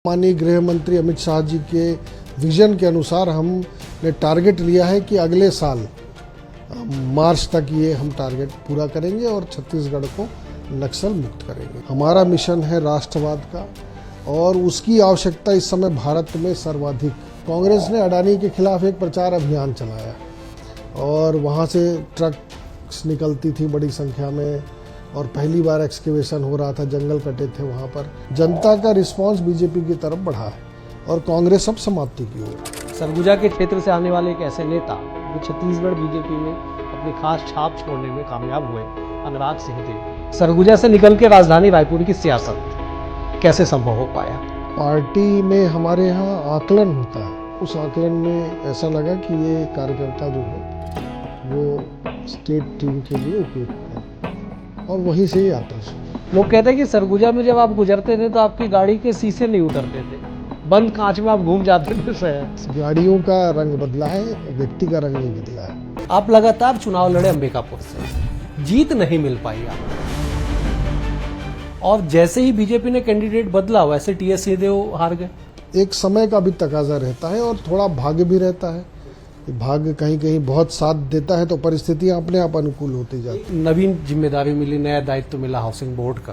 माननीय गृह मंत्री अमित शाह जी के विजन के अनुसार हमने टारगेट लिया है कि अगले साल मार्च तक ये हम टारगेट पूरा करेंगे और छत्तीसगढ़ को नक्सल मुक्त करेंगे। हमारा मिशन है राष्ट्रवाद का और उसकी आवश्यकता इस समय भारत में सर्वाधिक। कांग्रेस ने अडानी के खिलाफ एक प्रचार अभियान चलाया और वहाँ से ट्रक्स निकलती थी बड़ी संख्या में और पहली बार एक्सकेवेशन हो रहा था, जंगल कटे थे वहाँ पर। जनता का रिस्पांस बीजेपी की तरफ बढ़ा है और कांग्रेस अब समाप्ति की ओर। सरगुजा के क्षेत्र से आने वाले एक ऐसे नेता जो छत्तीसगढ़ बीजेपी में अपनी खास छाप छोड़ने में कामयाब हुए, अनुराग सिंहदेव। सरगुजा से निकल के राजधानी रायपुर की सियासत कैसे संभव हो पाया? पार्टी में हमारे यहाँ आकलन होता है, उस आकलन में ऐसा लगा कि ये कार्यकर्ता जो है वो स्टेट टीम के लिए उपयुक्त है और वहीं से ही आता है। लोग कहते हैं कि सरगुजा में जब आप गुजरते थे तो आपकी गाड़ी के शीशे नहीं उतरते थे, बंद कांच में आप घूम जाते थे शहर। गाड़ियों का रंग बदला है, व्यक्ति का रंग नहीं बदला है। आप लगातार चुनाव लड़े अंबिकापुर से, जीत नहीं मिल पाई आप, और जैसे ही बीजेपी ने कैंडिडेट बदला वैसे टीएस सिंहदेव हार गए। एक समय का भी तकाजा रहता है और थोड़ा भाग्य भी रहता है। भाग्य कहीं कहीं बहुत साथ देता है तो परिस्थितियां अपने आप अनुकूल होती जाती। नवीन जिम्मेदारी मिली, नया दायित्व मिला हाउसिंग बोर्ड का,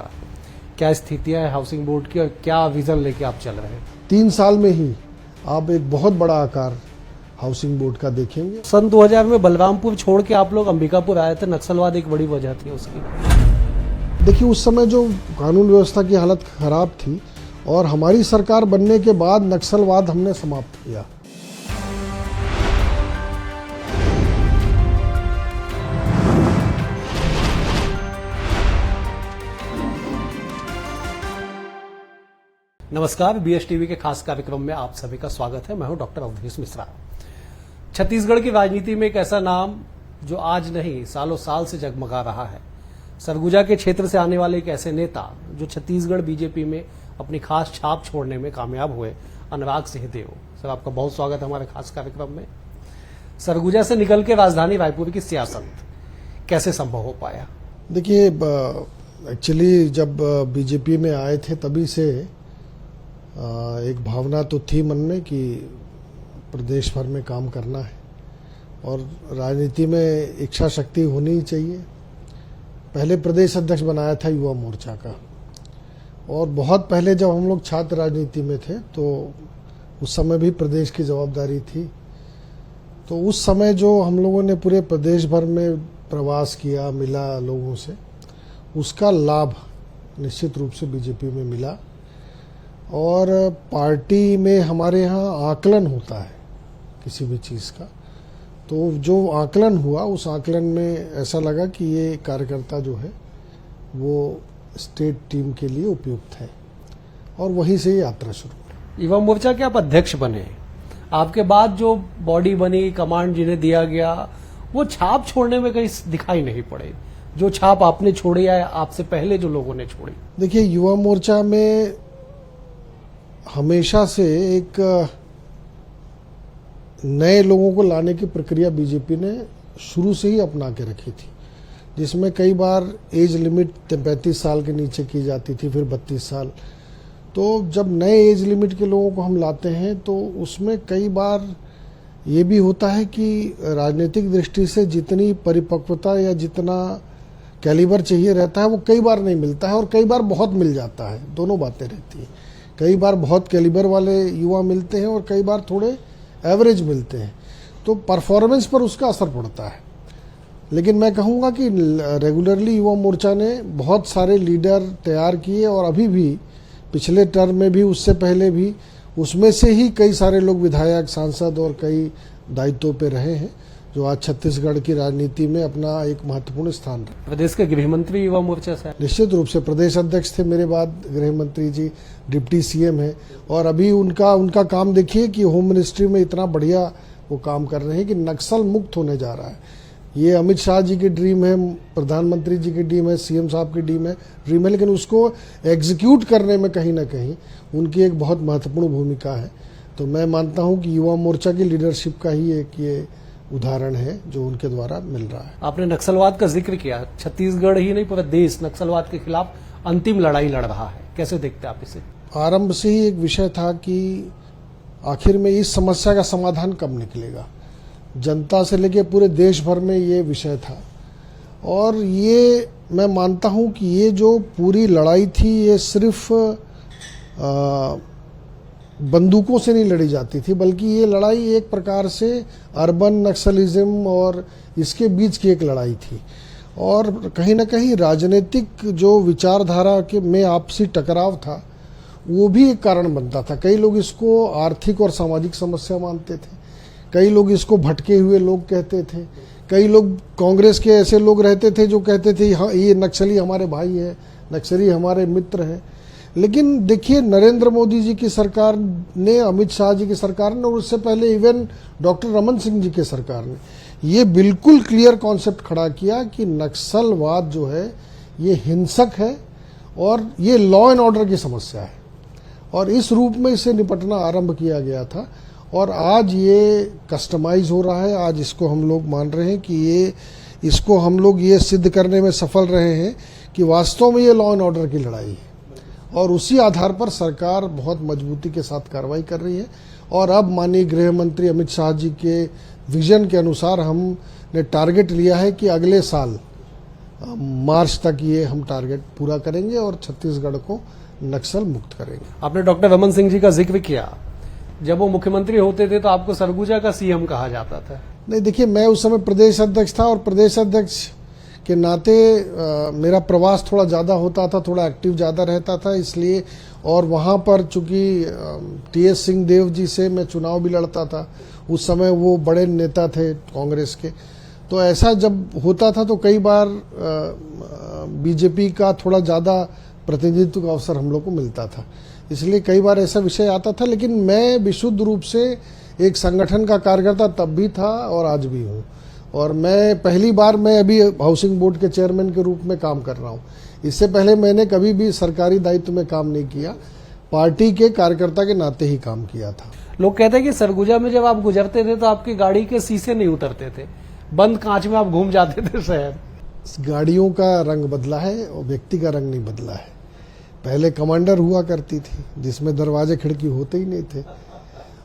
क्या स्थितियां है हाउसिंग बोर्ड की और क्या विजन लेके आप चल रहे हैं? 3 साल में ही आप एक बहुत बड़ा आकार हाउसिंग बोर्ड का देखेंगे। सन 2000 में बलरामपुर छोड़ के आप लोग अंबिकापुर आए थे, नक्सलवाद एक बड़ी वजह थी उसकी। देखिए, उस समय जो कानून व्यवस्था की हालत खराब थी और हमारी सरकार बनने के बाद नक्सलवाद हमने समाप्त किया। नमस्कार, बीएस टीवी के खास कार्यक्रम में आप सभी का स्वागत है। मैं हूं डॉक्टर अवधेश मिश्रा। छत्तीसगढ़ की राजनीति में एक ऐसा नाम जो आज नहीं सालों साल से जगमगा रहा है। सरगुजा के क्षेत्र से आने वाले एक ऐसे नेता जो छत्तीसगढ़ बीजेपी में अपनी खास छाप छोड़ने में कामयाब हुए, अनुराग सिंहदेव। सर, आपका बहुत स्वागत है हमारे खास कार्यक्रम में। सरगुजा से निकल के राजधानी रायपुर की सियासत कैसे संभव हो पाया? देखिए, एक्चुअली जब बीजेपी में आए थे तभी से एक भावना तो थी मन में कि प्रदेश भर में काम करना है और राजनीति में इच्छा शक्ति होनी ही चाहिए। पहले प्रदेश अध्यक्ष बनाया था युवा मोर्चा का और बहुत पहले जब हम लोग छात्र राजनीति में थे तो उस समय भी प्रदेश की जवाबदारी थी। तो उस समय जो हम लोगों ने पूरे प्रदेश भर में प्रवास किया, मिला लोगों से, उसका लाभ निश्चित रूप से बीजेपी में मिला। और पार्टी में हमारे यहाँ आकलन होता है किसी भी चीज़ का, तो जो आकलन हुआ उस आकलन में ऐसा लगा कि ये कार्यकर्ता जो है वो स्टेट टीम के लिए उपयुक्त है और वहीं से यात्रा शुरू। युवा मोर्चा के आप अध्यक्ष बने, आपके बाद जो बॉडी बनी, कमांड जिन्हें दिया गया, वो छाप छोड़ने में कहीं दिखाई नहीं पड़े जो छाप आपने छोड़ी है आपसे पहले जो लोगों ने छोड़ी। देखिए, युवा मोर्चा में हमेशा से एक नए लोगों को लाने की प्रक्रिया बीजेपी ने शुरू से ही अपना के रखी थी, जिसमें कई बार एज लिमिट 35 साल के नीचे की जाती थी, फिर 32 साल। तो जब नए एज लिमिट के लोगों को हम लाते हैं तो उसमें कई बार ये भी होता है कि राजनीतिक दृष्टि से जितनी परिपक्वता या जितना कैलिबर चाहिए रहता है वो कई बार नहीं मिलता है और कई बार बहुत मिल जाता है। दोनों बातें रहती हैं। कई बार बहुत कैलिबर वाले युवा मिलते हैं और कई बार थोड़े एवरेज मिलते हैं, तो परफॉर्मेंस पर उसका असर पड़ता है। लेकिन मैं कहूँगा कि रेगुलरली युवा मोर्चा ने बहुत सारे लीडर तैयार किए और अभी भी पिछले टर्म में भी, उससे पहले भी, उसमें से ही कई सारे लोग विधायक, सांसद और कई दायित्वों पे रहे हैं जो आज छत्तीसगढ़ की राजनीति में अपना एक महत्वपूर्ण स्थान रहे। प्रदेश के गृह मंत्री युवा मोर्चा से निश्चित रूप से प्रदेश अध्यक्ष थे, मेरे बाद गृह मंत्री जी डिप्टी सीएम है और अभी उनका काम देखिए कि होम मिनिस्ट्री में इतना बढ़िया वो काम कर रहे हैं कि नक्सल मुक्त होने जा रहा है। ये अमित शाह जी की ड्रीम है, प्रधानमंत्री जी की ड्रीम है, सीएम साहब की ड्रीम है, लेकिन उसको एग्जीक्यूट करने में कहीं ना कहीं उनकी एक बहुत महत्वपूर्ण भूमिका है। तो मैं मानता हूँ कि युवा मोर्चा की लीडरशिप का ही एक ये उदाहरण है जो उनके द्वारा मिल रहा है। आपने नक्सलवाद का जिक्र किया, छत्तीसगढ़ ही नहीं पूरा देश नक्सलवाद के खिलाफ अंतिम लड़ाई लड़ रहा है, कैसे देखते हैं आप इसे? आरंभ से ही एक विषय था कि आखिर में इस समस्या का समाधान कब निकलेगा। जनता से लेकर पूरे देश भर में ये विषय था और ये मैं मानता हूं कि ये जो पूरी लड़ाई थी ये सिर्फ बंदूकों से नहीं लड़ी जाती थी, बल्कि ये लड़ाई एक प्रकार से अर्बन नक्सलिज्म और इसके बीच की एक लड़ाई थी और कहीं ना कहीं राजनीतिक जो विचारधारा के में आपसी टकराव था वो भी एक कारण बनता था। कई लोग इसको आर्थिक और सामाजिक समस्या मानते थे, कई लोग इसको भटके हुए लोग कहते थे, कई लोग कांग्रेस के ऐसे लोग रहते थे जो कहते थे हाँ ये नक्सली हमारे भाई है, नक्सली हमारे मित्र है। लेकिन देखिए नरेंद्र मोदी जी की सरकार ने, अमित शाह जी की सरकार ने और उससे पहले इवन डॉक्टर रमन सिंह जी की सरकार ने ये बिल्कुल क्लियर कॉन्सेप्ट खड़ा किया कि नक्सलवाद जो है ये हिंसक है और ये लॉ एंड ऑर्डर की समस्या है और इस रूप में इसे निपटना आरंभ किया गया था और आज ये कस्टमाइज हो रहा है। आज इसको हम लोग मान रहे हैं कि इसको हम लोग ये सिद्ध करने में सफल रहे हैं कि वास्तव में ये लॉ एंड ऑर्डर की लड़ाई है और उसी आधार पर सरकार बहुत मजबूती के साथ कार्रवाई कर रही है और अब माननीय गृह मंत्री अमित शाह जी के विजन के अनुसार हमने टारगेट लिया है कि अगले साल मार्च तक ये हम टारगेट पूरा करेंगे और छत्तीसगढ़ को नक्सल मुक्त करेंगे। आपने डॉक्टर रमन सिंह जी का जिक्र किया, जब वो मुख्यमंत्री होते थे तो आपको सरगुजा का सीएम कहा जाता था। नहीं देखिए, मैं उस समय प्रदेश अध्यक्ष था और प्रदेश अध्यक्ष के नाते मेरा प्रवास थोड़ा ज़्यादा होता था, थोड़ा एक्टिव ज़्यादा रहता था, इसलिए और वहाँ पर चूंकि टीएस सिंहदेव जी से मैं चुनाव भी लड़ता था, उस समय वो बड़े नेता थे कांग्रेस के, तो ऐसा जब होता था तो कई बार बीजेपी का थोड़ा ज़्यादा प्रतिनिधित्व का अवसर हम लोग को मिलता था, इसलिए कई बार ऐसा विषय आता था। लेकिन मैं विशुद्ध रूप से एक संगठन का कार्यकर्ता तब भी था और आज भी हूँ और मैं पहली बार मैं अभी हाउसिंग बोर्ड के चेयरमैन के रूप में काम कर रहा हूँ। इससे पहले मैंने कभी भी सरकारी दायित्व में काम नहीं किया, पार्टी के कार्यकर्ता के नाते ही काम किया था। लोग कहते हैं कि सरगुजा में जब आप गुजरते थे तो आपकी गाड़ी के शीशे नहीं उतरते थे, बंद कांच में आप घूम जाते थे शहर। गाड़ियों का रंग बदला है और व्यक्ति का रंग नहीं बदला है। पहले कमांडर हुआ करती थी जिसमें दरवाजे खिड़की होते ही नहीं थे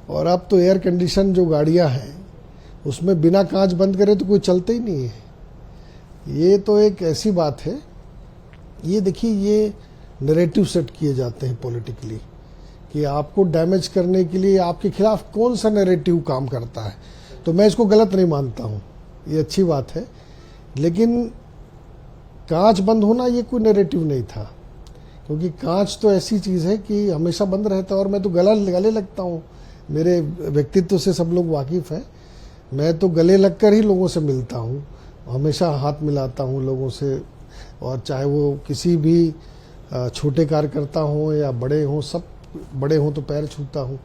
और अब तो एयर कंडीशन जो गाड़ियां हैं उसमें बिना कांच बंद करे तो कोई चलते ही नहीं है। ये तो एक ऐसी बात है, ये देखिए ये नैरेटिव सेट किए जाते हैं पॉलिटिकली कि आपको डैमेज करने के लिए आपके खिलाफ कौन सा नैरेटिव काम करता है, तो मैं इसको गलत नहीं मानता हूँ, ये अच्छी बात है। लेकिन कांच बंद होना ये कोई नैरेटिव नहीं था, क्योंकि कांच तो ऐसी चीज़ है कि हमेशा बंद रहता है और मैं तो गले लगता हूँ, मेरे व्यक्तित्व से सब लोग वाकिफ़ हैं, मैं तो गले लगकर ही लोगों से मिलता हूँ, हमेशा हाथ मिलाता हूँ लोगों से, और चाहे वो किसी भी छोटे कार्यकर्ता हों या बड़े हों, सब बड़े हों तो पैर छूता हूँ,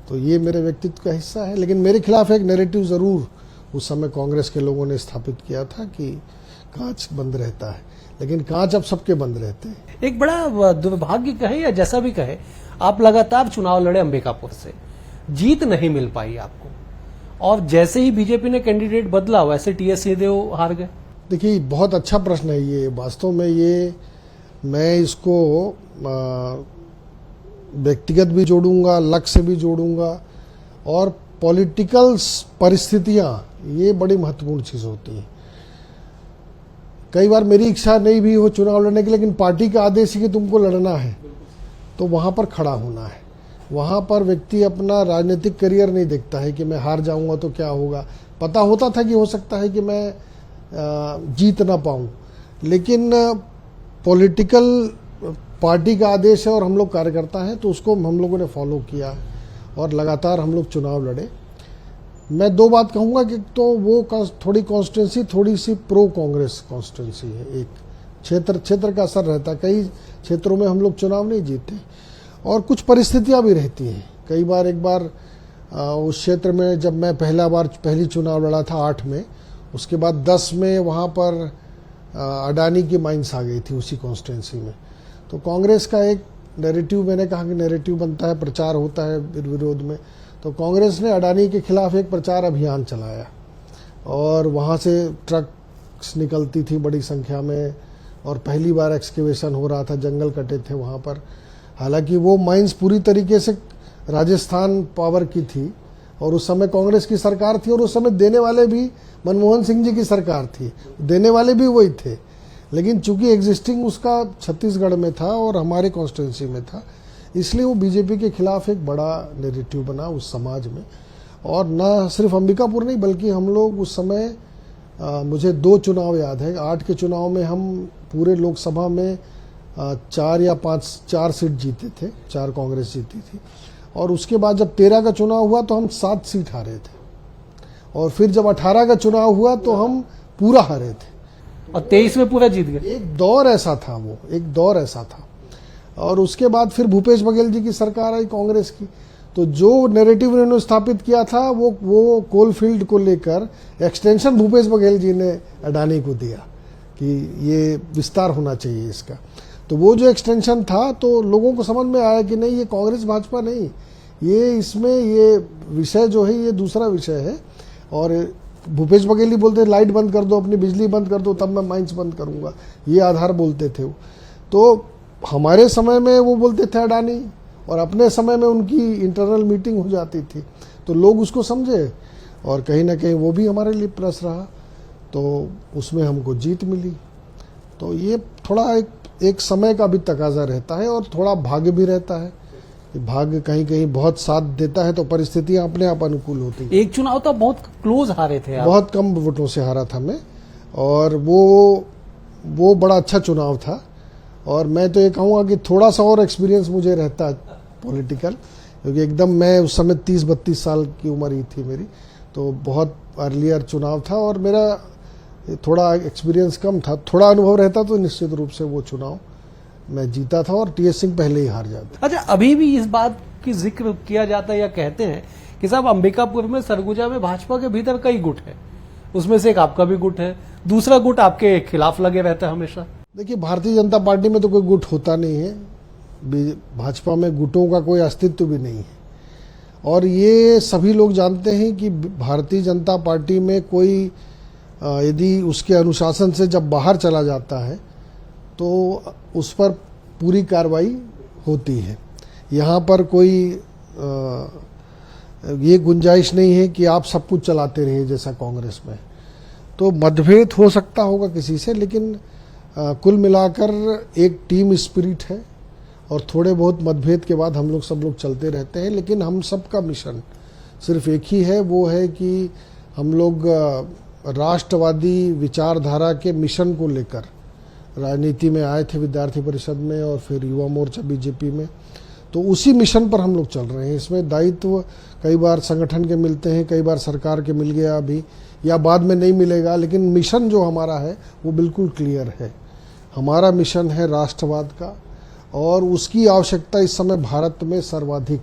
तो ये मेरे व्यक्तित्व का हिस्सा है। लेकिन मेरे खिलाफ एक नैरेटिव ज़रूर उस समय कांग्रेस के लोगों ने स्थापित किया था कि कांच बंद रहता है, लेकिन कांच अब सबके बंद रहते हैं। एक बड़ा दुर्भाग्य कहे या जैसा भी कहे, आप लगातार चुनाव लड़े अंबिकापुर से, जीत नहीं मिल पाई आपको, और जैसे ही बीजेपी ने कैंडिडेट बदला वैसे टीएस सिंहदेव हार गए। देखिए बहुत अच्छा प्रश्न है ये, वास्तव में ये मैं इसको व्यक्तिगत भी जोड़ूंगा, लक्ष्य भी जोड़ूंगा, और पॉलिटिकल परिस्थितियां ये बड़ी महत्वपूर्ण चीज़ होती हैं। कई बार मेरी इच्छा नहीं भी हो चुनाव लड़ने की, लेकिन पार्टी का आदेश है कि तुमको लड़ना है तो वहाँ पर खड़ा होना है। वहाँ पर व्यक्ति अपना राजनीतिक करियर नहीं देखता है कि मैं हार जाऊंगा तो क्या होगा। पता होता था कि हो सकता है कि मैं जीत ना पाऊँ, लेकिन पॉलिटिकल पार्टी का आदेश है और हम लोग कार्यकर्ता हैं तो उसको हम लोगों ने फॉलो किया और लगातार हम लोग चुनाव लड़े। मैं दो बात कहूँगा कि तो वो थोड़ी कॉन्स्टिट्यूंसी थोड़ी सी प्रो कांग्रेस कॉन्स्टिट्यूंसी है, एक क्षेत्र का असर रहता है, कई क्षेत्रों में हम लोग चुनाव नहीं जीते और कुछ परिस्थितियां भी रहती हैं। कई बार एक बार उस क्षेत्र में जब मैं पहली चुनाव लड़ा था 8 में, उसके बाद 10 में वहाँ पर अडानी की माइंस आ गई थी उसी कॉन्स्टिट्यूंसी में, तो कांग्रेस का एक नैरेटिव, मैंने कहा कि नैरेटिव बनता है, प्रचार होता है विरोध में, तो कांग्रेस ने अडानी के खिलाफ एक प्रचार अभियान चलाया और वहाँ से ट्रक्स निकलती थी बड़ी संख्या में और पहली बार एक्सकेवेशन हो रहा था, जंगल कटे थे वहाँ पर। हालांकि वो माइंस पूरी तरीके से राजस्थान पावर की थी और उस समय कांग्रेस की सरकार थी और उस समय देने वाले भी मनमोहन सिंह जी की सरकार थी, देने वाले भी वही थे। लेकिन चूंकि एग्जिस्टिंग उसका छत्तीसगढ़ में था और हमारे कॉन्स्टिट्यूंसी में था, इसलिए वो बीजेपी के खिलाफ एक बड़ा नैरेटिव बना उस समाज में। और न सिर्फ अंबिकापुर नहीं बल्कि हम लोग उस समय मुझे 2 चुनाव याद है। 8 के चुनाव में हम पूरे लोकसभा में 4 या 4 सीट जीते थे, 4 कांग्रेस जीती थी। और उसके बाद जब 13 का चुनाव हुआ तो हम 7 सीट हारे थे और फिर जब 18 का चुनाव हुआ तो हम पूरा हारे थे और 23 में पूरा जीत गए। एक दौर ऐसा था, वो एक दौर ऐसा था। और उसके बाद फिर भूपेश बघेल जी की सरकार आई कांग्रेस की, तो जो नैरेटिव उन्होंने स्थापित किया था वो कोलफील्ड को लेकर एक्सटेंशन भूपेश बघेल जी ने अडानी को दिया कि ये विस्तार होना चाहिए इसका। तो वो जो एक्सटेंशन था तो लोगों को समझ में आया कि नहीं, ये कांग्रेस भाजपा नहीं, ये इसमें ये विषय जो है ये दूसरा विषय है। और भूपेश बघेल ही बोलते लाइट बंद कर दो, अपनी बिजली बंद कर दो, तब मैं माइंस बंद करूंगा, ये आधार बोलते थे वो। तो हमारे समय में वो बोलते थे अडानी और अपने समय में उनकी इंटरनल मीटिंग हो जाती थी, तो लोग उसको समझे और कहीं ना कहीं वो भी हमारे लिए प्लस रहा, तो उसमें हमको जीत मिली। तो ये थोड़ा एक समय का भी तकाजा रहता है और थोड़ा भाग्य भी रहता है। भाग्य कहीं कहीं बहुत साथ देता है तो परिस्थितियां अपने आप अनुकूल होती है। एक चुनाव तो बहुत क्लोज हारे थे आप। बहुत कम वोटों से हारा था मैं, और वो बड़ा अच्छा चुनाव था। और मैं तो ये कहूँगा कि थोड़ा सा और एक्सपीरियंस मुझे रहता है पॉलिटिकल, क्योंकि एकदम मैं उस समय 30-32 साल की उम्र ही थी मेरी, तो बहुत अर्लियर चुनाव था और मेरा थोड़ा एक्सपीरियंस कम था। थोड़ा अनुभव रहता तो निश्चित रूप से वो चुनाव मैं जीता था और टीएस सिंह पहले ही हार जाता। अच्छा, अभी भी इस बात की जिक्र किया जाता है या कहते हैं कि साहब अंबिकापुर में, सरगुजा में भाजपा के भीतर कई गुट है, उसमें से एक आपका भी गुट है, दूसरा गुट आपके खिलाफ लगे रहता है हमेशा। देखिए, भारतीय जनता पार्टी में तो कोई गुट होता नहीं है, भाजपा में गुटों का कोई अस्तित्व भी नहीं है। और ये सभी लोग जानते हैं कि भारतीय जनता पार्टी में कोई यदि उसके अनुशासन से जब बाहर चला जाता है तो उस पर पूरी कार्रवाई होती है। यहाँ पर कोई ये गुंजाइश नहीं है कि आप सब कुछ चलाते रहिए जैसा कांग्रेस में। तो मतभेद हो सकता होगा किसी से, लेकिन कुल मिलाकर एक टीम स्पिरिट है और थोड़े बहुत मतभेद के बाद हम लोग सब लोग चलते रहते हैं। लेकिन हम सबका मिशन सिर्फ एक ही है, वो है कि हम लोग राष्ट्रवादी विचारधारा के मिशन को लेकर राजनीति में आए थे, विद्यार्थी परिषद में और फिर युवा मोर्चा बीजेपी में। तो उसी मिशन पर हम लोग चल रहे हैं। इसमें दायित्व कई बार संगठन के मिलते हैं, कई बार सरकार के मिल गया अभी या बाद में नहीं मिलेगा, लेकिन मिशन जो हमारा है वो बिल्कुल क्लियर है। हमारा मिशन है राष्ट्रवाद का और उसकी आवश्यकता इस समय भारत में सर्वाधिक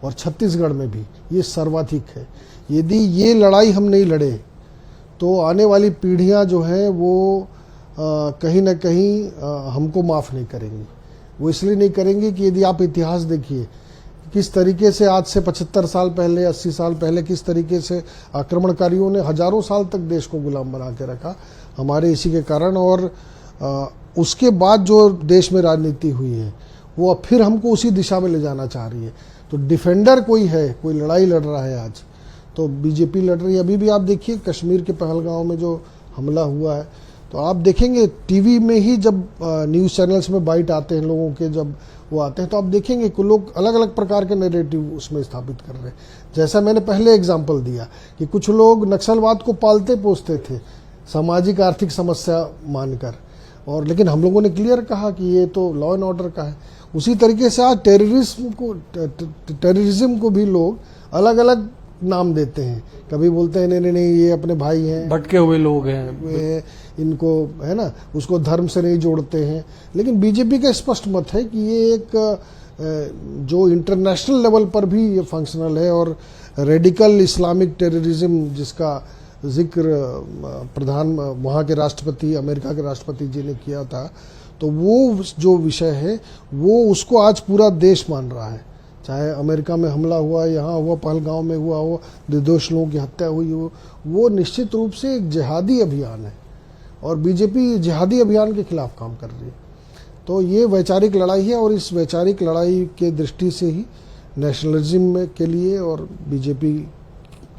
और छत्तीसगढ़ में भी ये सर्वाधिक है। यदि ये लड़ाई हम नहीं लड़े तो आने वाली पीढ़ियां जो हैं वो कहीं ना कहीं हमको माफ़ नहीं करेंगी। वो इसलिए नहीं करेंगी कि यदि आप इतिहास देखिए किस तरीके से आज से 75 साल पहले, 80 साल पहले किस तरीके से आक्रमणकारियों ने हजारों साल तक देश को गुलाम बना के रखा हमारे इसी के कारण। और उसके बाद जो देश में राजनीति हुई है वो अब फिर हमको उसी दिशा में ले जाना चाह रही है। तो डिफेंडर कोई है, कोई लड़ाई लड़ रहा है आज, तो बीजेपी लड़ रही है। अभी भी आप देखिए कश्मीर के पहलगांव में जो हमला हुआ है, तो आप देखेंगे टीवी में ही जब न्यूज़ चैनल्स में बाइट आते हैं लोगों के, जब वो आते हैं तो आप देखेंगे कि लोग अलग अलग प्रकार के नैरेटिव उसमें स्थापित कर रहे हैं। जैसा मैंने पहले एग्जांपल दिया कि कुछ लोग नक्सलवाद को पालते पोसते थे सामाजिक आर्थिक समस्या मानकर, और लेकिन हम लोगों ने क्लियर कहा कि ये तो लॉ एंड ऑर्डर का है। उसी तरीके से आज टेररिज्म को भी लोग अलग अलग नाम देते हैं। कभी बोलते हैं नहीं नहीं ये अपने भाई हैं, भटके हुए लोग हैं, इनको है ना, उसको धर्म से नहीं जोड़ते हैं। लेकिन बीजेपी का स्पष्ट मत है कि ये एक जो इंटरनेशनल लेवल पर भी ये फंक्शनल है और रेडिकल इस्लामिक टेररिज्म जिसका जिक्र प्रधान वहाँ के राष्ट्रपति, अमेरिका के राष्ट्रपति जी ने किया था, तो वो जो विषय है वो उसको आज पूरा देश मान रहा है। चाहे अमेरिका में हमला हुआ, यहाँ हुआ, पहलगांव में हुआ हो, निर्दोष लोगों की हत्या हुई हो, वो निश्चित रूप से एक जिहादी अभियान है और बीजेपी जिहादी अभियान के खिलाफ काम कर रही है। तो ये वैचारिक लड़ाई है और इस वैचारिक लड़ाई के दृष्टि से ही नेशनलिज्म के लिए और बीजेपी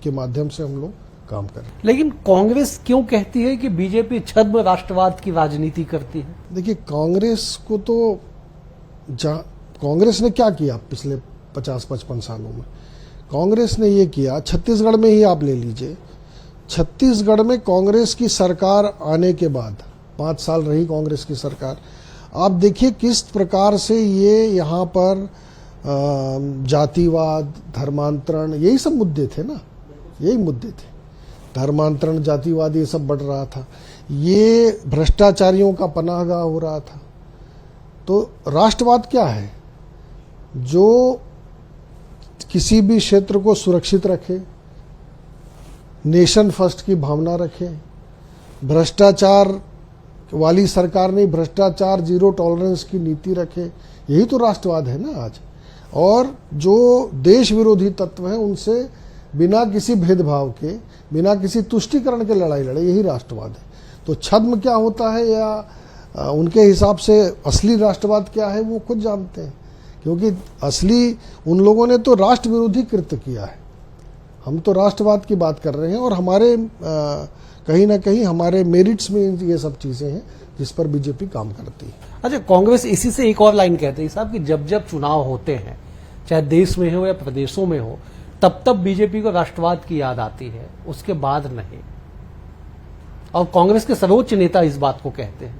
के माध्यम से हम लोग काम कर रहे हैं। लेकिन कांग्रेस क्यों कहती है कि बीजेपी छद्म राष्ट्रवाद की राजनीति करती है? देखिए, कांग्रेस को तो कांग्रेस ने क्या किया पिछले 50-55 सालों में? कांग्रेस ने ये किया, छत्तीसगढ़ में ही आप ले लीजिए, छत्तीसगढ़ में कांग्रेस की सरकार आने के बाद 5 साल रही कांग्रेस की सरकार, आप देखिए किस प्रकार से ये यहाँ पर जातिवाद, धर्मांतरण, यही सब मुद्दे थे ना, यही मुद्दे थे, धर्मांतरण, जातिवाद, ये सब बढ़ रहा था, ये भ्रष्टाचारियों का पनाहगाह हो रहा था। तो राष्ट्रवाद क्या है? जो किसी भी क्षेत्र को सुरक्षित रखे, नेशन फर्स्ट की भावना रखे, भ्रष्टाचार वाली सरकार नहीं, भ्रष्टाचार जीरो टॉलरेंस की नीति रखे, यही तो राष्ट्रवाद है ना आज। और जो देश विरोधी तत्व है उनसे बिना किसी भेदभाव के, बिना किसी तुष्टीकरण के लड़ाई लड़े, यही राष्ट्रवाद है। तो छद्म क्या होता है या उनके हिसाब से असली राष्ट्रवाद क्या है वो खुद जानते हैं, क्योंकि असली उन लोगों ने तो राष्ट्र विरोधी कृत्य किया है। हम तो राष्ट्रवाद की बात कर रहे हैं और हमारे कहीं ना कहीं हमारे मेरिट्स में ये सब चीजें हैं जिस पर बीजेपी काम करती है। अच्छा, कांग्रेस इसी से एक और लाइन कहते हैं साहब कि जब जब चुनाव होते हैं, चाहे देश में हो या प्रदेशों में हो, तब तब बीजेपी को राष्ट्रवाद की याद आती है, उसके बाद नहीं। और कांग्रेस के सर्वोच्च नेता इस बात को कहते हैं।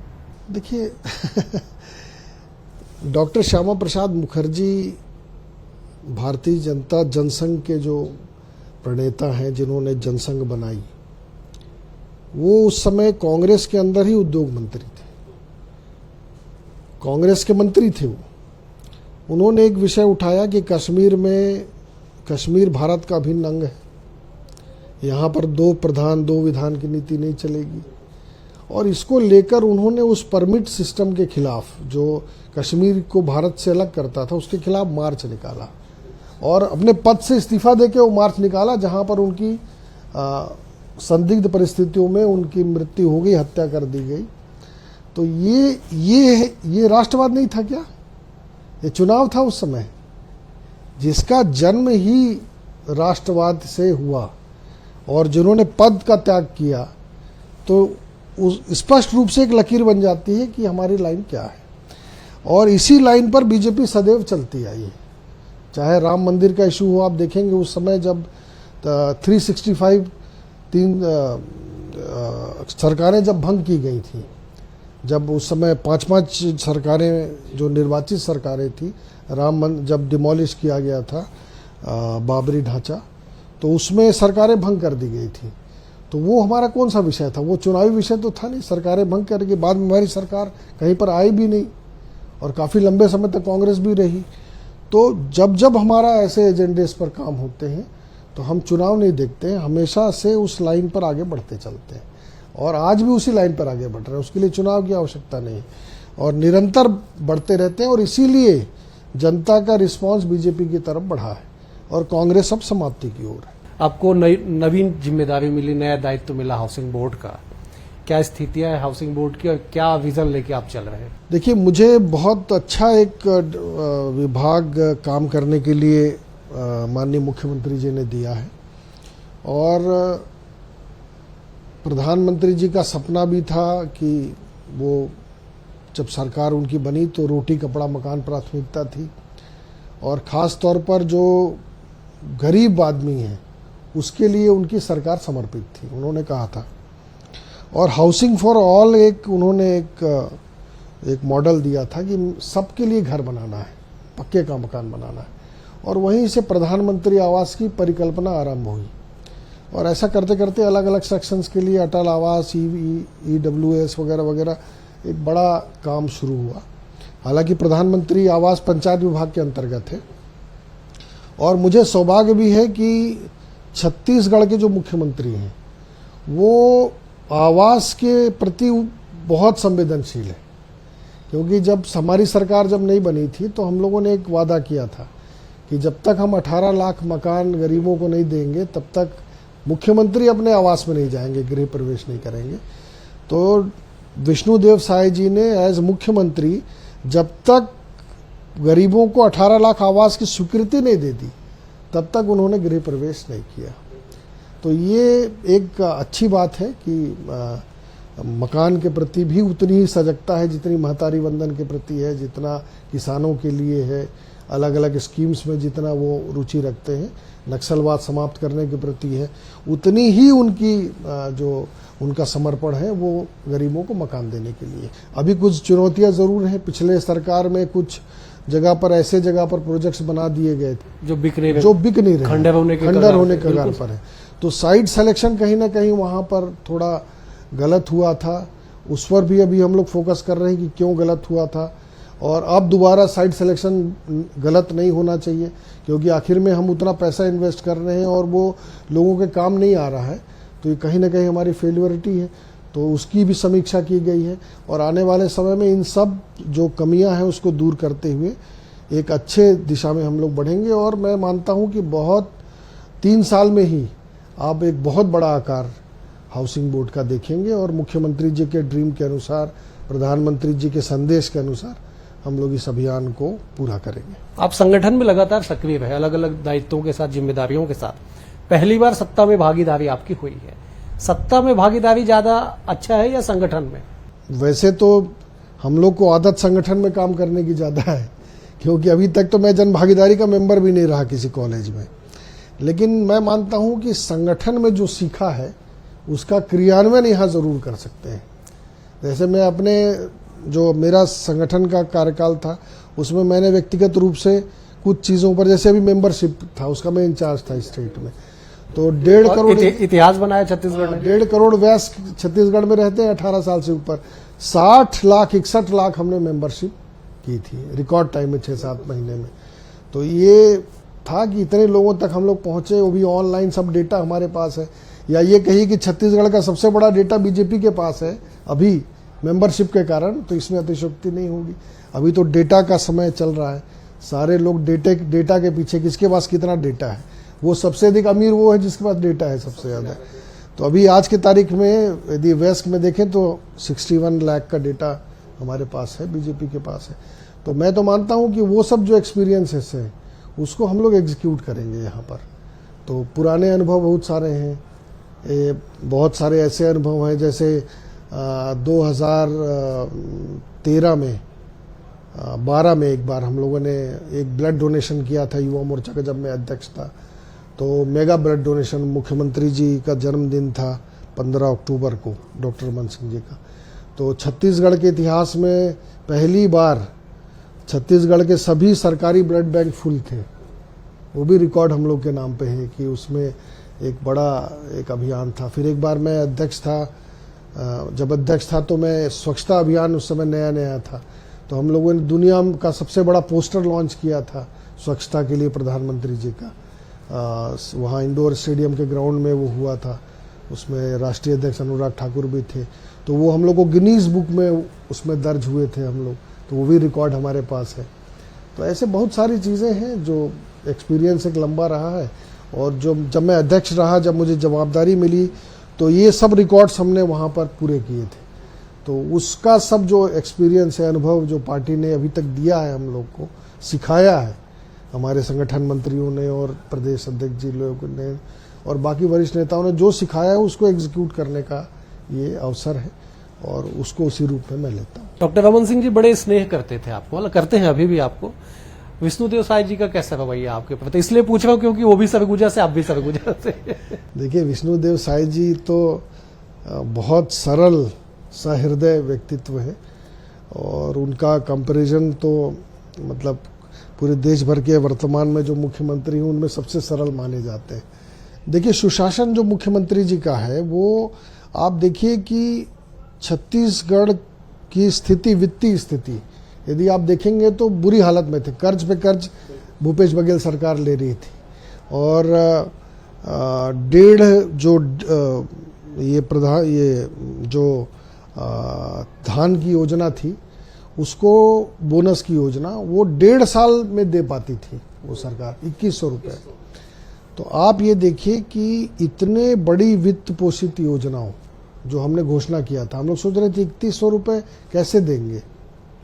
देखिए डॉक्टर श्यामा प्रसाद मुखर्जी भारतीय जनता जनसंघ के जो प्रणेता हैं, जिन्होंने जनसंघ बनाई, वो उस समय कांग्रेस के अंदर ही उद्योग मंत्री थे, कांग्रेस के मंत्री थे वो। उन्होंने एक विषय उठाया कि कश्मीर भारत का अभिन्न अंग है, यहाँ पर 2 प्रधान 2 विधान की नीति नहीं चलेगी। और इसको लेकर उन्होंने उस परमिट सिस्टम के खिलाफ, जो कश्मीर को भारत से अलग करता था, उसके खिलाफ मार्च निकाला और अपने पद से इस्तीफा देके वो मार्च निकाला, जहाँ पर उनकी संदिग्ध परिस्थितियों में उनकी मृत्यु हो गई, हत्या कर दी गई। तो ये राष्ट्रवाद नहीं था क्या? ये चुनाव था उस समय, जिसका जन्म ही राष्ट्रवाद से हुआ। और जिन्होंने पद का त्याग किया, तो उस स्पष्ट रूप से एक लकीर बन जाती है कि हमारी लाइन क्या है। और इसी लाइन पर बीजेपी सदैव चलती आई है। चाहे राम मंदिर का इशू हो, आप देखेंगे उस समय जब 365 सरकारें जब भंग की गई थी, जब उस समय 5-5 सरकारें जो निर्वाचित सरकारें थी, जब डिमोलिश किया गया था बाबरी ढांचा, तो उसमें सरकारें भंग कर दी गई थी। तो वो हमारा कौन सा विषय था? वो चुनावी विषय तो था नहीं। सरकारें भंग करके बाद में हमारी सरकार कहीं पर आई भी नहीं और काफ़ी लंबे समय तक कांग्रेस भी रही। तो जब जब हमारा ऐसे एजेंडेस पर काम होते हैं तो हम चुनाव नहीं देखते हैं, हमेशा से उस लाइन पर आगे बढ़ते चलते हैं और आज भी उसी लाइन पर आगे बढ़ रहे हैं। उसके लिए चुनाव की आवश्यकता नहीं और निरंतर बढ़ते रहते हैं। और इसीलिए जनता का रिस्पांस बीजेपी की तरफ बढ़ा है और कांग्रेस अब समाप्ति की ओर है। आपको नवीन जिम्मेदारी मिली, नया दायित्व मिला हाउसिंग बोर्ड का, क्या स्थितियां है हाउसिंग बोर्ड की और क्या विजन लेके आप चल रहे हैं? देखिए, मुझे बहुत अच्छा एक विभाग काम करने के लिए माननीय मुख्यमंत्री जी ने दिया है और प्रधानमंत्री जी का सपना भी था कि वो जब सरकार उनकी बनी तो रोटी कपड़ा मकान प्राथमिकता थी और ख़ास तौर पर जो गरीब आदमी है उसके लिए उनकी सरकार समर्पित थी, उन्होंने कहा था। और हाउसिंग फॉर ऑल उन्होंने एक मॉडल दिया था कि सबके लिए घर बनाना है, पक्के का मकान बनाना है। और वहीं से प्रधानमंत्री आवास की परिकल्पना आरंभ हुई और ऐसा करते करते अलग अलग सेक्शंस के लिए अटल आवास, EWS वगैरह वगैरह एक बड़ा काम शुरू हुआ। हालांकि प्रधानमंत्री आवास पंचायत विभाग के अंतर्गत है और मुझे सौभाग्य भी है कि छत्तीसगढ़ के जो मुख्यमंत्री हैं वो आवास के प्रति बहुत संवेदनशील है, क्योंकि जब हमारी सरकार जब नहीं बनी थी तो हम लोगों ने एक वादा किया था कि जब तक हम 18 लाख मकान गरीबों को नहीं देंगे तब तक मुख्यमंत्री अपने आवास में नहीं जाएंगे, गृह प्रवेश नहीं करेंगे। तो विष्णुदेव साय जी ने एज मुख्यमंत्री जब तक गरीबों को 18 लाख आवास की स्वीकृति नहीं दे दी तब तक उन्होंने गृह प्रवेश नहीं किया। तो ये एक अच्छी बात है कि मकान के प्रति भी उतनी ही सजगता है जितनी महतारी वंदन के प्रति है, जितना किसानों के लिए है, अलग अलग स्कीम्स में जितना वो रुचि रखते हैं, नक्सलवाद समाप्त करने के प्रति है, उतनी ही उनकी जो उनका समर्पण है वो गरीबों को मकान देने के लिए। अभी कुछ चुनौतियां जरूर हैं। पिछले सरकार में कुछ जगह पर ऐसे जगह पर प्रोजेक्ट्स बना दिए गए थे जो बिक नहीं रहे, खंडर होने के कगार पर है। तो साइट सिलेक्शन कहीं ना कहीं वहां पर थोड़ा गलत हुआ था, उस पर भी अभी हम लोग फोकस कर रहे हैं कि क्यों गलत हुआ था, और अब दोबारा साइट सिलेक्शन गलत नहीं होना चाहिए, क्योंकि आखिर में हम उतना पैसा इन्वेस्ट कर रहे हैं और वो लोगों के काम नहीं आ रहा है, तो ये कहीं ना कहीं हमारी फेलियरिटी है। तो उसकी भी समीक्षा की गई है और आने वाले समय में इन सब जो कमियां हैं उसको दूर करते हुए एक अच्छे दिशा में हम लोग बढ़ेंगे। और मैं मानता हूं कि 3 साल में ही आप एक बहुत बड़ा आकार हाउसिंग बोर्ड का देखेंगे और मुख्यमंत्री जी के ड्रीम के अनुसार, प्रधानमंत्री जी के संदेश के अनुसार हम लोग इस अभियान को पूरा करेंगे। आप संगठन में लगातार सक्रिय रहे, अलग अलग दायित्वों के साथ, जिम्मेदारियों के साथ। पहली बार सत्ता में भागीदारी आपकी हुई है। सत्ता में भागीदारी ज्यादा अच्छा है या संगठन में? वैसे तो हम लोग को आदत संगठन में काम करने की ज्यादा है, क्योंकि अभी तक तो मैं जन भागीदारी का मेंबर भी नहीं रहा किसी कॉलेज में। लेकिन मैं मानता हूं कि संगठन में जो सीखा है उसका क्रियान्वयन यहाँ जरूर कर सकते हैं। जैसे मैं अपने जो मेरा संगठन का कार्यकाल था उसमें मैंने व्यक्तिगत रूप से कुछ चीज़ों पर, जैसे अभी मेंबरशिप था उसका मैं इंचार्ज था स्टेट में, तो 1.5 करोड़ इतिहास बनाया छत्तीसगढ़ ने। 1.5 करोड़ वयस्क छत्तीसगढ़ में रहते हैं 18 साल से ऊपर। 61 लाख हमने मेंबरशिप की थी रिकॉर्ड टाइम में, 6-7 महीने में। तो ये था कि इतने लोगों तक हम लोग पहुंचे, वो भी ऑनलाइन, सब डेटा हमारे पास है। या ये कहिए कि छत्तीसगढ़ का सबसे बड़ा डेटा बीजेपी के पास है अभी मेंबरशिप के कारण, तो इसमें अतिशयोक्ति नहीं होगी। अभी तो डेटा का समय चल रहा है, सारे लोग डेटा के पीछे, किसके पास कितना डेटा है, वो सबसे अधिक अमीर वो है जिसके पास डेटा है सबसे ज़्यादा। तो अभी आज की तारीख में यदि वेस्ट में देखें तो 61 लाख का डेटा हमारे पास है, बीजेपी के पास है। तो मैं तो मानता हूं कि वो सब जो एक्सपीरियंसेस हैं उसको हम लोग एग्जीक्यूट करेंगे यहाँ पर। तो पुराने अनुभव बहुत सारे हैं, बहुत सारे ऐसे अनुभव हैं, जैसे 2013 में 12 में एक बार हम लोगों ने एक ब्लड डोनेशन किया था युवा मोर्चा का, जब मैं अध्यक्ष था। तो मेगा ब्लड डोनेशन, मुख्यमंत्री जी का जन्मदिन था 15 अक्टूबर को, डॉक्टर रमन सिंह जी का। तो छत्तीसगढ़ के इतिहास में पहली बार छत्तीसगढ़ के सभी सरकारी ब्लड बैंक फुल थे, वो भी रिकॉर्ड हम लोग के नाम पे है कि उसमें एक बड़ा एक अभियान था। फिर एक बार मैं अध्यक्ष था, जब अध्यक्ष था तो मैं स्वच्छता अभियान उस समय नया नया था, तो हम लोगों ने दुनिया का सबसे बड़ा पोस्टर लॉन्च किया था स्वच्छता के लिए प्रधानमंत्री जी का। वहाँ इंडोर स्टेडियम के ग्राउंड में वो हुआ था, उसमें राष्ट्रीय अध्यक्ष अनुराग ठाकुर भी थे। तो वो हम लोग को गिनीज बुक में उसमें दर्ज हुए थे हम लोग, तो वो भी रिकॉर्ड हमारे पास है। तो ऐसे बहुत सारी चीज़ें हैं जो एक्सपीरियंस एक लंबा रहा है। और जब मैं अध्यक्ष रहा, जब मुझे जवाबदारी मिली, तो ये सब रिकॉर्ड्स हमने वहाँ पर पूरे किए थे। तो उसका सब जो एक्सपीरियंस है, अनुभव जो पार्टी ने अभी तक दिया है, हम लोग को सिखाया है, हमारे संगठन मंत्रियों ने और प्रदेश अध्यक्ष जी लोगों ने और बाकी वरिष्ठ नेताओं ने जो सिखाया है उसको एग्जीक्यूट करने का ये अवसर है और उसको उसी रूप में मैं लेता हूँ। डॉक्टर रमन सिंह जी बड़े स्नेह करते थे आपको, मतलब करते हैं अभी भी आपको। विष्णुदेव साय जी का कैसा रवैया आपके प्रति? इसलिए पूछ रहा हूँ क्योंकि वो भी सरगुजा से, आप भी सरगुजा से। देखिए, विष्णुदेव साय जी तो बहुत सरल सहृदय व्यक्तित्व है और उनका कंपैरिजन तो मतलब पूरे देश भर के वर्तमान में जो मुख्यमंत्री हैं उनमें सबसे सरल माने जाते हैं। देखिए, सुशासन जो मुख्यमंत्री जी का है, वो आप देखिए कि छत्तीसगढ़ की स्थिति, वित्तीय स्थिति यदि आप देखेंगे तो बुरी हालत में थे, कर्ज पे कर्ज भूपेश बघेल सरकार ले रही थी। और 1.5 धान की योजना थी, उसको बोनस की योजना, वो 1.5 साल में दे पाती थी वो सरकार, 2100 रुपये। तो आप ये देखिए कि इतने बड़ी वित्त पोषित योजनाओं जो हमने घोषणा किया था, हम लोग सोच रहे थे 3100 रुपये कैसे देंगे,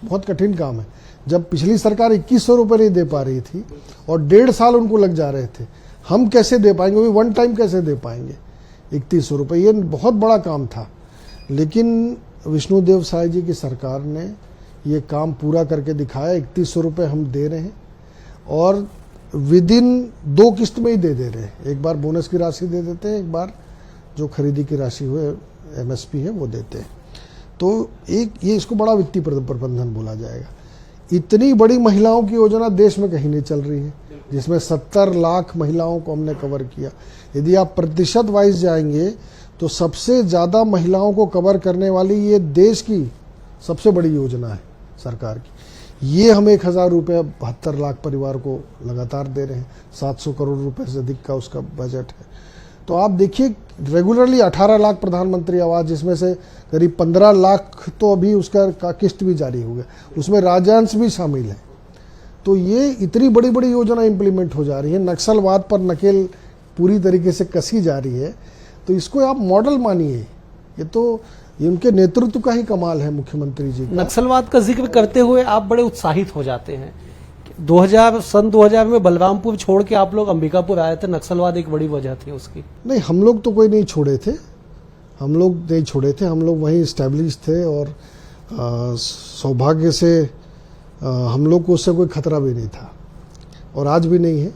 बहुत कठिन काम है। जब पिछली सरकार 2100 रुपये नहीं दे पा रही थी और 1.5 साल उनको लग जा रहे थे, हम कैसे दे पाएंगे, वो भी वन टाइम कैसे दे पाएंगे 3100 रुपये। ये बहुत बड़ा काम था, लेकिन विष्णुदेव साय जी की सरकार ने ये काम पूरा करके दिखाया। 3100 रुपये हम दे रहे हैं और विद इन 2 किस्त में ही दे रहे हैं। एक बार बोनस की राशि दे देते हैं, एक बार जो खरीदी की राशि हुए MSP है वो देते हैं। तो एक ये इसको बड़ा वित्तीय प्रबंधन बोला जाएगा। इतनी बड़ी महिलाओं की योजना देश में कहीं नहीं चल रही है, जिसमें 70 लाख महिलाओं को हमने कवर किया। यदि आप प्रतिशत वाइज जाएंगे तो सबसे ज़्यादा महिलाओं को कवर करने वाली ये देश की सबसे बड़ी योजना है सरकार की। ये हम 1000 रुपये 72 लाख परिवार को लगातार दे रहे हैं। 700 करोड़ रुपए से अधिक का उसका बजट है। तो आप देखिए, रेगुलरली 18 लाख प्रधानमंत्री आवास, जिसमें से करीब 15 लाख तो अभी उसका किस्त भी जारी हो गया, उसमें राज्यांश भी शामिल है। तो ये इतनी बड़ी बड़ी योजना इम्प्लीमेंट हो जा रही है। नक्सलवाद पर नकेल पूरी तरीके से कसी जा रही है। तो इसको आप मॉडल मानिए। ये उनके नेतृत्व का ही कमाल है मुख्यमंत्री जी का। नक्सलवाद का जिक्र करते हुए आप बड़े उत्साहित हो जाते हैं। सन 2000 में बलरामपुर छोड़ के आप लोग अंबिकापुर आए थे, नक्सलवाद एक बड़ी वजह थी उसकी। नहीं, हम लोग तो कोई नहीं छोड़े थे, हम लोग वहीं इस्टेब्लिश थे और सौभाग्य से हम लोग को उससे कोई खतरा भी नहीं था और आज भी नहीं है।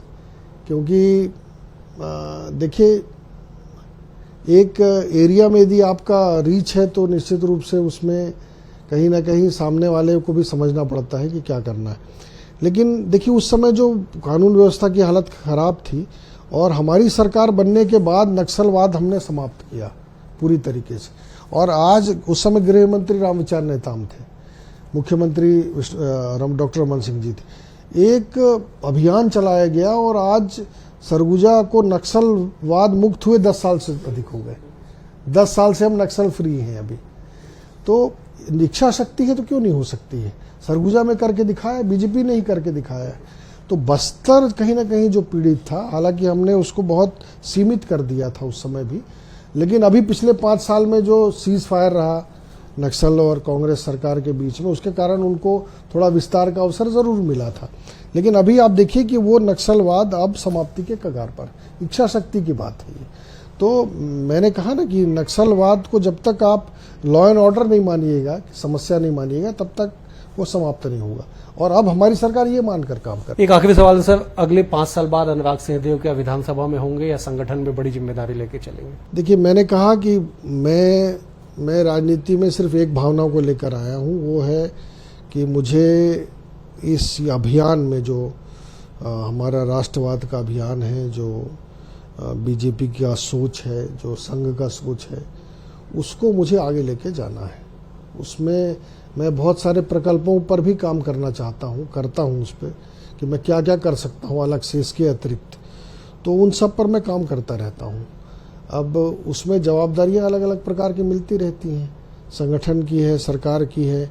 क्योंकि देखिए, एक एरिया में यदि आपका रीच है तो निश्चित रूप से उसमें कहीं ना कहीं सामने वाले को भी समझना पड़ता है कि क्या करना है। लेकिन देखिए, उस समय जो कानून व्यवस्था की हालत खराब थी और हमारी सरकार बनने के बाद नक्सलवाद हमने समाप्त किया पूरी तरीके से। और आज उस समय गृह मंत्री रामविचार नेताम थे, मुख्यमंत्री डॉक्टर रमन सिंह जी थे। एक अभियान चलाया गया और आज सरगुजा को नक्सलवाद मुक्त हुए 10 साल से अधिक हो गए। 10 साल से हम नक्सल फ्री हैं अभी। तो इच्छा शक्ति है तो क्यों नहीं हो सकती है। सरगुजा में करके दिखाया, बीजेपी ने ही करके दिखाया है। तो बस्तर कहीं ना कहीं जो पीड़ित था, हालांकि हमने उसको बहुत सीमित कर दिया था उस समय भी, लेकिन अभी पिछले 5 साल में जो सीज फायर रहा नक्सल और कांग्रेस सरकार के बीच में, उसके कारण उनको थोड़ा विस्तार का अवसर जरूर मिला था। लेकिन अभी आप देखिए कि वो नक्सलवाद अब समाप्ति के कगार पर। इच्छा शक्ति की बात है ये। तो मैंने कहा ना कि नक्सलवाद को जब तक आप लॉ एंड ऑर्डर नहीं मानिएगा, समस्या नहीं मानिएगा, तब तक वो समाप्त नहीं होगा। और अब हमारी सरकार ये मानकर काम कर। एक आखिरी सवाल है सर, अगले 5 साल बाद अनुराग सिंहदेव क्या विधानसभा में होंगे या संगठन में बड़ी जिम्मेदारी लेके चलेंगे? देखिए, मैंने कहा कि मैं राजनीति में सिर्फ एक भावना को लेकर आया हूँ, वो है कि मुझे इस अभियान में जो हमारा राष्ट्रवाद का अभियान है, जो बीजेपी का सोच है, जो संघ का सोच है, उसको मुझे आगे लेके जाना है। उसमें मैं बहुत सारे प्रकल्पों पर भी काम करना चाहता हूँ, करता हूँ उस पर कि मैं क्या क्या कर सकता हूँ अलग से इसके अतिरिक्त। तो उन सब पर मैं काम करता रहता हूँ। अब उसमें जवाबदारियाँ अलग अलग प्रकार की मिलती रहती हैं, संगठन की है, सरकार की है।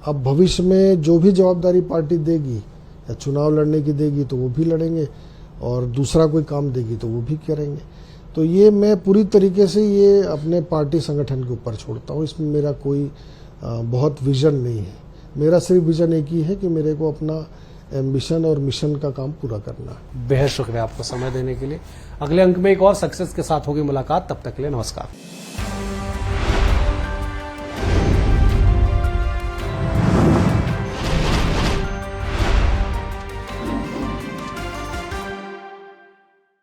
अब भविष्य में जो भी जवाबदारी पार्टी देगी, या चुनाव लड़ने की देगी तो वो भी लड़ेंगे, और दूसरा कोई काम देगी तो वो भी करेंगे। तो ये मैं पूरी तरीके से ये अपने पार्टी संगठन के ऊपर छोड़ता हूँ। इसमें मेरा कोई बहुत विजन नहीं है। मेरा सिर्फ विजन एक ही है कि मेरे को अपना एम्बिशन और मिशन का काम पूरा करना है। बेहद शुक्रिया आपको समय देने के लिए। अगले अंक में एक और सक्सेस के साथ होगी मुलाकात। तब तक के लिए नमस्कार।